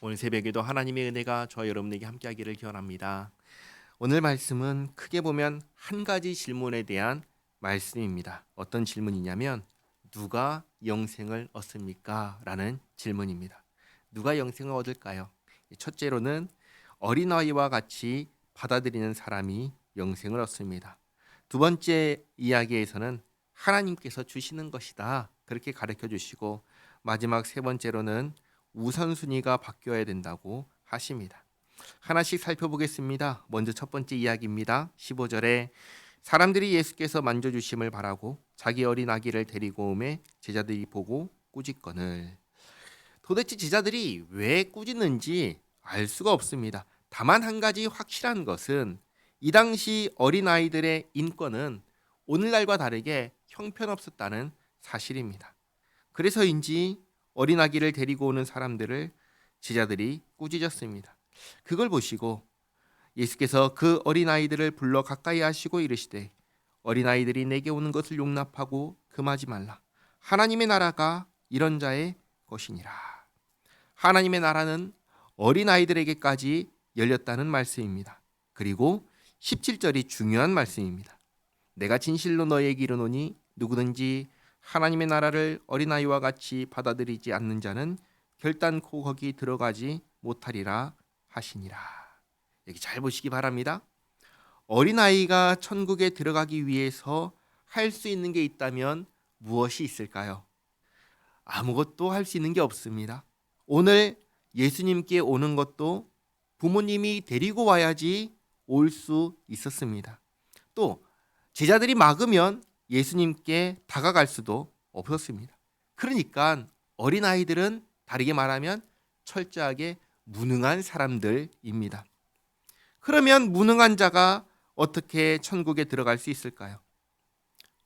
오늘 새벽에도 하나님의 은혜가 저와 여러분에게 함께하기를 기원합니다. 오늘 말씀은 크게 보면 한 가지 질문에 대한 말씀입니다. 어떤 질문이냐면 누가 영생을 얻습니까? 라는 질문입니다. 누가 영생을 얻을까요? 첫째로는 어린아이와 같이 받아들이는 사람이 영생을 얻습니다. 두 번째 이야기에서는 하나님께서 주시는 것이다. 그렇게 가르쳐 주시고 마지막 세 번째로는 우선순위가 바뀌어야 된다고 하십니다. 하나씩 살펴보겠습니다. 먼저 첫 번째 이야기입니다. 15절에 사람들이 예수께서 만져주심을 바라고 자기 어린 아기를 데리고 오매 제자들이 보고 꾸짖거늘. 도대체 제자들이 왜 꾸짖는지 알 수가 없습니다. 다만 한 가지 확실한 것은 이 당시 어린아이들의 인권은 오늘날과 다르게 형편없었다는 사실입니다. 그래서인지 어린 아기를 데리고 오는 사람들을 제자들이 꾸짖었습니다. 그걸 보시고 예수께서 그 어린 아이들을 불러 가까이 하시고 이르시되 어린 아이들이 내게 오는 것을 용납하고 금하지 말라. 하나님의 나라가 이런 자의 것이니라. 하나님의 나라는 어린 아이들에게까지 열렸다는 말씀입니다. 그리고 17절이 중요한 말씀입니다. 내가 진실로 너희에게 이르노니 누구든지 하나님의 나라를 어린아이와 같이 받아들이지 않는 자는 결단코 거기 들어가지 못하리라 하시니라. 여기 잘 보시기 바랍니다. 어린아이가 천국에 들어가기 위해서 할 수 있는 게 있다면 무엇이 있을까요? 아무것도 할 수 있는 게 없습니다. 오늘 예수님께 오는 것도 부모님이 데리고 와야지 올 수 있었습니다. 또 제자들이 막으면 예수님께 다가갈 수도 없었습니다. 그러니까 어린아이들은 다르게 말하면 철저하게 무능한 사람들입니다. 그러면 무능한 자가 어떻게 천국에 들어갈 수 있을까요?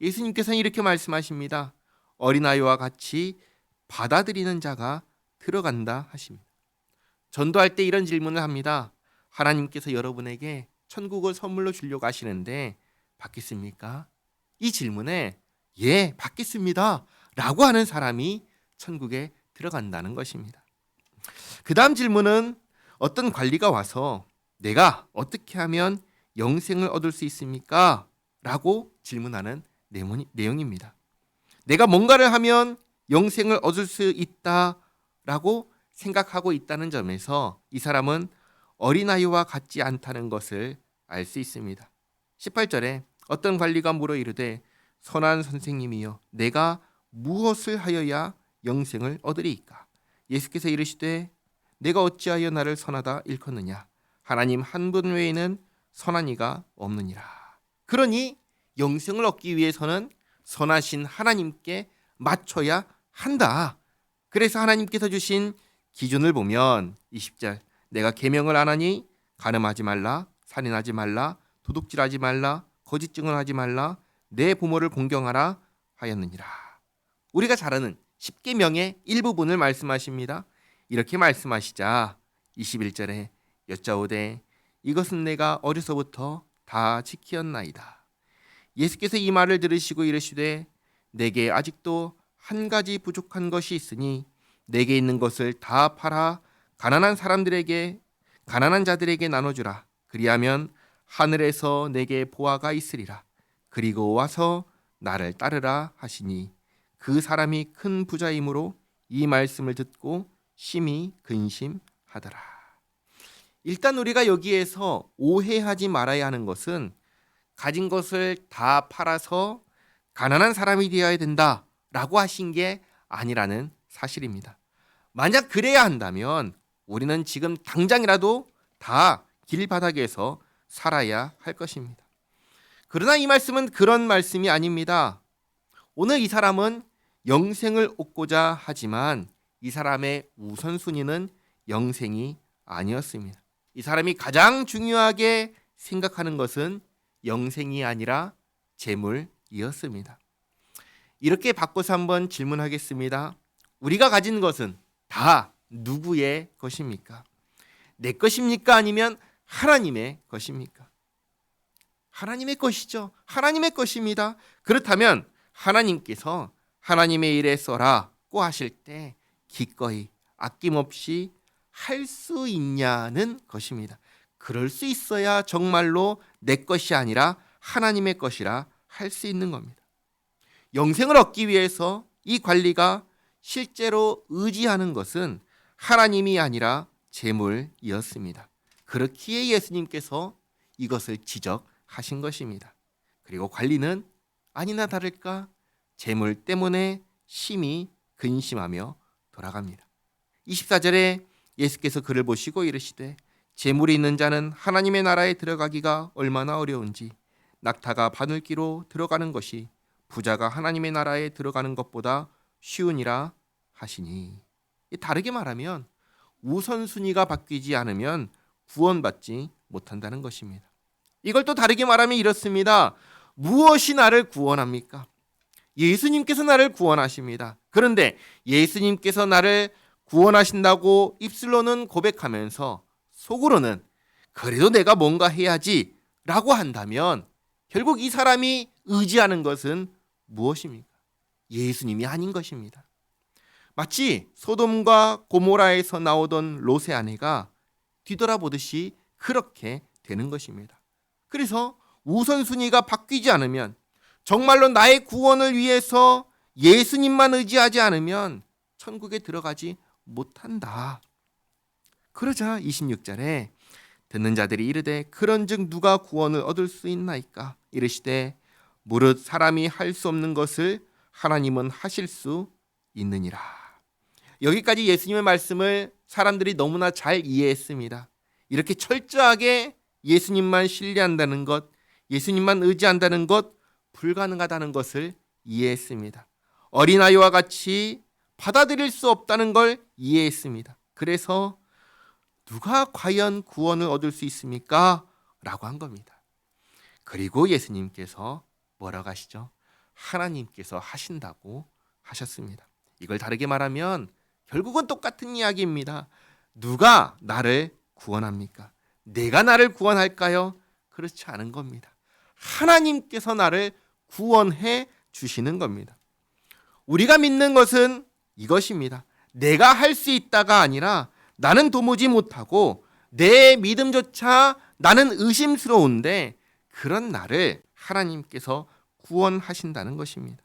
예수님께서는 이렇게 말씀하십니다. 어린아이와 같이 받아들이는 자가 들어간다 하십니다. 전도할 때 이런 질문을 합니다. 하나님께서 여러분에게 천국을 선물로 주려고 하시는데 받겠습니까? 이 질문에 예, 받겠습니다 라고 하는 사람이 천국에 들어간다는 것입니다. 그 다음 질문은 어떤 관리가 와서 내가 어떻게 하면 영생을 얻을 수 있습니까? 라고 질문하는 내용입니다. 내가 뭔가를 하면 영생을 얻을 수 있다라고 생각하고 있다는 점에서 이 사람은 어린아이와 같지 않다는 것을 알 수 있습니다. 18절에 어떤 관리가 물어 이르되 선한 선생님이여 내가 무엇을 하여야 영생을 얻으리이까? 예수께서 이르시되 내가 어찌하여 나를 선하다 일컫느냐? 하나님 한 분 외에는 선한 이가 없느니라. 그러니 영생을 얻기 위해서는 선하신 하나님께 맞춰야 한다. 그래서 하나님께서 주신 기준을 보면 20절 내가 계명을 안 하니 간음하지 말라, 살인하지 말라, 도둑질하지 말라, 거짓 증언하지 말라, 내 부모를 공경하라 하였느니라. 우리가 잘 아는 10계명의 일부분을 말씀하십니다. 이렇게 말씀하시자 21절에 여짜오되 이것은 내가 어려서부터 다 지키었나이다. 예수께서 이 말을 들으시고 이르시되 내게 아직도 한 가지 부족한 것이 있으니 내게 있는 것을 다 팔아 가난한 자들에게 나눠주라. 그리하면 하늘에서 내게 보화가 있으리라. 그리고 와서 나를 따르라 하시니 그 사람이 큰 부자이므로 이 말씀을 듣고 심히 근심하더라. 일단 우리가 여기에서 오해하지 말아야 하는 것은 가진 것을 다 팔아서 가난한 사람이 되어야 된다라고 하신 게 아니라는 사실입니다. 만약 그래야 한다면 우리는 지금 당장이라도 다 길바닥에서 살아야 할 것입니다. 그러나 이 말씀은 그런 말씀이 아닙니다. 오늘 이 사람은 영생을 얻고자 하지만 이 사람의 우선순위는 영생이 아니었습니다. 이 사람이 가장 중요하게 생각하는 것은 영생이 아니라 재물이었습니다. 이렇게 바꿔서 한번 질문하겠습니다. 우리가 가진 것은 다 누구의 것입니까? 내 것입니까? 아니면 하나님의 것입니까? 하나님의 것이죠. 하나님의 것입니다. 그렇다면 하나님께서 하나님의 일에 써라고 하실 때 기꺼이 아낌없이 할 수 있냐는 것입니다. 그럴 수 있어야 정말로 내 것이 아니라 하나님의 것이라 할 수 있는 겁니다. 영생을 얻기 위해서 이 관리가 실제로 의지하는 것은 하나님이 아니라 재물이었습니다. 그렇기에 예수님께서 이것을 지적하신 것입니다. 그리고 관리는 아니나 다를까 재물 때문에 심히 근심하며 돌아갑니다. 24절에 예수께서 그를 보시고 이르시되 재물이 있는 자는 하나님의 나라에 들어가기가 얼마나 어려운지 낙타가 바늘기로 들어가는 것이 부자가 하나님의 나라에 들어가는 것보다 쉬우니라 하시니. 다르게 말하면 우선순위가 바뀌지 않으면 구원받지 못한다는 것입니다. 이걸 또 다르게 말하면 이렇습니다. 무엇이 나를 구원합니까? 예수님께서 나를 구원하십니다. 그런데 예수님께서 나를 구원하신다고 입술로는 고백하면서 속으로는 그래도 내가 뭔가 해야지 라고 한다면 결국 이 사람이 의지하는 것은 무엇입니까? 예수님이 아닌 것입니다. 마치 소돔과 고모라에서 나오던 롯의 아내가 뒤돌아보듯이 그렇게 되는 것입니다. 그래서 우선순위가 바뀌지 않으면 정말로 나의 구원을 위해서 예수님만 의지하지 않으면 천국에 들어가지 못한다. 그러자 26절에 듣는 자들이 이르되 그런즉 누가 구원을 얻을 수 있나이까? 이르시되 무릇 사람이 할 수 없는 것을 하나님은 하실 수 있느니라. 여기까지 예수님의 말씀을 사람들이 너무나 잘 이해했습니다. 이렇게 철저하게 예수님만 신뢰한다는 것, 예수님만 의지한다는 것 불가능하다는 것을 이해했습니다. 어린아이와 같이 받아들일 수 없다는 걸 이해했습니다. 그래서 누가 과연 구원을 얻을 수 있습니까? 라고 한 겁니다. 그리고 예수님께서 뭐라고 하시죠? 하나님께서 하신다고 하셨습니다. 이걸 다르게 말하면 결국은 똑같은 이야기입니다. 누가 나를 구원합니까? 내가 나를 구원할까요? 그렇지 않은 겁니다. 하나님께서 나를 구원해 주시는 겁니다. 우리가 믿는 것은 이것입니다. 내가 할 수 있다가 아니라 나는 도무지 못하고 내 믿음조차 나는 의심스러운데 그런 나를 하나님께서 구원하신다는 것입니다.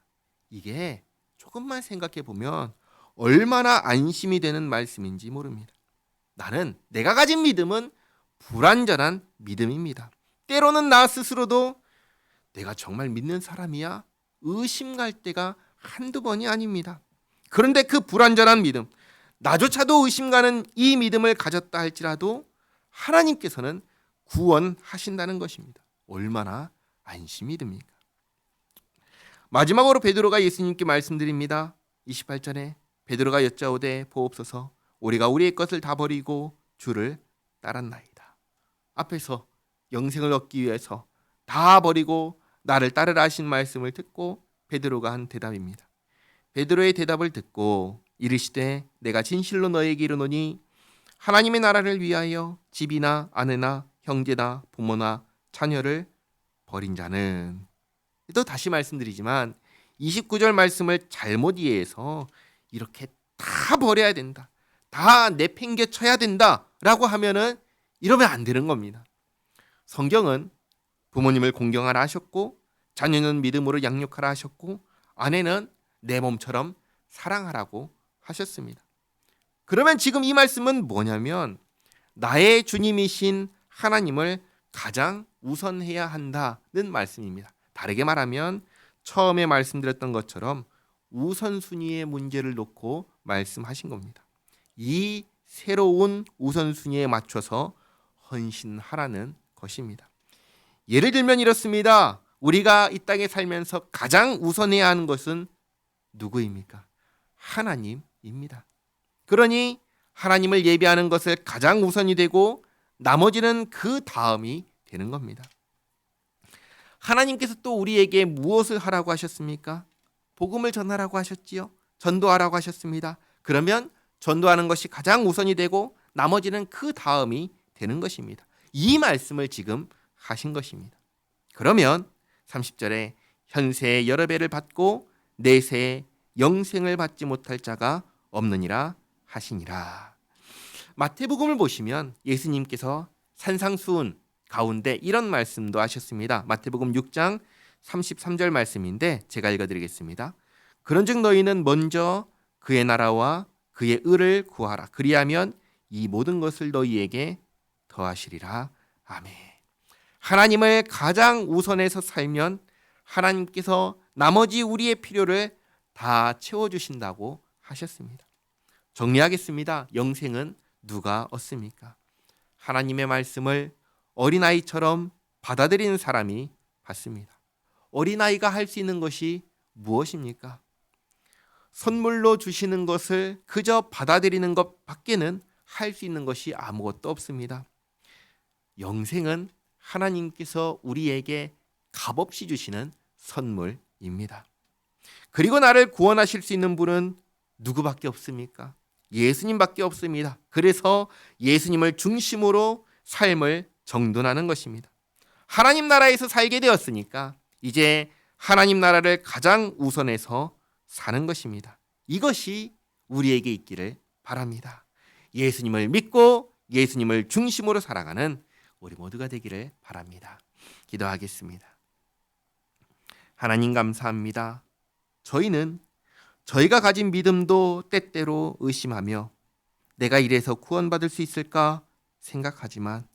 이게 조금만 생각해 보면 얼마나 안심이 되는 말씀인지 모릅니다. 나는 내가 가진 믿음은 불완전한 믿음입니다. 때로는 나 스스로도 내가 정말 믿는 사람이야? 의심갈 때가 한두 번이 아닙니다. 그런데 그 불완전한 믿음, 나조차도 의심가는 이 믿음을 가졌다 할지라도 하나님께서는 구원하신다는 것입니다. 얼마나 안심이 듭니까? 마지막으로 베드로가 예수님께 말씀드립니다. 28절에 베드로가 여짜오되 보옵소서 우리가 우리의 것을 다 버리고 주를 따랐나이다. 앞에서 영생을 얻기 위해서 다 버리고 나를 따르라 하신 말씀을 듣고 베드로가 한 대답입니다. 베드로의 대답을 듣고 이르시되 내가 진실로 너에게 이르노니 하나님의 나라를 위하여 집이나 아내나 형제나 부모나 자녀를 버린 자는, 또 다시 말씀드리지만 29절 말씀을 잘못 이해해서 이렇게 다 버려야 된다, 다 내팽개쳐야 된다라고 하면은 이러면 안 되는 겁니다. 성경은 부모님을 공경하라 하셨고 자녀는 믿음으로 양육하라 하셨고 아내는 내 몸처럼 사랑하라고 하셨습니다. 그러면 지금 이 말씀은 뭐냐면 나의 주님이신 하나님을 가장 우선해야 한다는 말씀입니다. 다르게 말하면 처음에 말씀드렸던 것처럼 우선순위의 문제를 놓고 말씀하신 겁니다. 이 새로운 우선순위에 맞춰서 헌신하라는 것입니다. 예를 들면 이렇습니다. 우리가 이 땅에 살면서 가장 우선해야 하는 것은 누구입니까? 하나님입니다. 그러니 하나님을 예배하는 것을 가장 우선이 되고 나머지는 그 다음이 되는 겁니다. 하나님께서 또 우리에게 무엇을 하라고 하셨습니까? 복음을 전하라고 하셨지요. 전도하라고 하셨습니다. 그러면 전도하는 것이 가장 우선이 되고 나머지는 그 다음이 되는 것입니다. 이 말씀을 지금 하신 것입니다. 그러면 30절에 현세의 여러 배를 받고 내세에 영생을 받지 못할 자가 없느니라 하시니라. 마태복음을 보시면 예수님께서 산상수훈 가운데 이런 말씀도 하셨습니다. 마태복음 6장 33절 말씀인데 제가 읽어드리겠습니다. 그런즉 너희는 먼저 그의 나라와 그의 의를 구하라. 그리하면 이 모든 것을 너희에게 더하시리라. 아멘. 하나님을 가장 우선해서 살면 하나님께서 나머지 우리의 필요를 다 채워주신다고 하셨습니다. 정리하겠습니다. 영생은 누가 얻습니까? 하나님의 말씀을 어린아이처럼 받아들이는 사람이 받습니다. 어린아이가 할 수 있는 것이 무엇입니까? 선물로 주시는 것을 그저 받아들이는 것 밖에는 할 수 있는 것이 아무것도 없습니다. 영생은 하나님께서 우리에게 값없이 주시는 선물입니다. 그리고 나를 구원하실 수 있는 분은 누구밖에 없습니까? 예수님밖에 없습니다. 그래서 예수님을 중심으로 삶을 정돈하는 것입니다. 하나님 나라에서 살게 되었으니까 이제 하나님 나라를 가장 우선해서 사는 것입니다. 이것이 우리에게 있기를 바랍니다. 예수님을 믿고 예수님을 중심으로 살아가는 우리 모두가 되기를 바랍니다. 기도하겠습니다. 하나님 감사합니다. 저희는 저희가 가진 믿음도 때때로 의심하며 내가 이래서 구원받을 수 있을까 생각하지만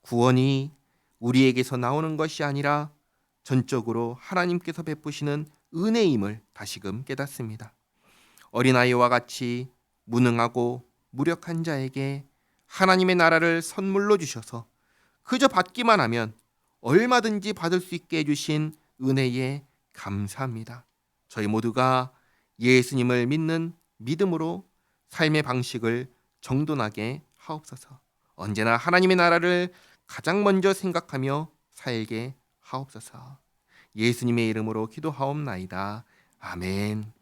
구원이 우리에게서 나오는 것이 아니라 전적으로 하나님께서 베푸시는 은혜임을 다시금 깨닫습니다. 어린아이와 같이 무능하고 무력한 자에게 하나님의 나라를 선물로 주셔서 그저 받기만 하면 얼마든지 받을 수 있게 해주신 은혜에 감사합니다. 저희 모두가 예수님을 믿는 믿음으로 삶의 방식을 정돈하게 하옵소서. 언제나 하나님의 나라를 가장 먼저 생각하며 살게 하옵소서. 예수님의 이름으로 기도하옵나이다. 아멘.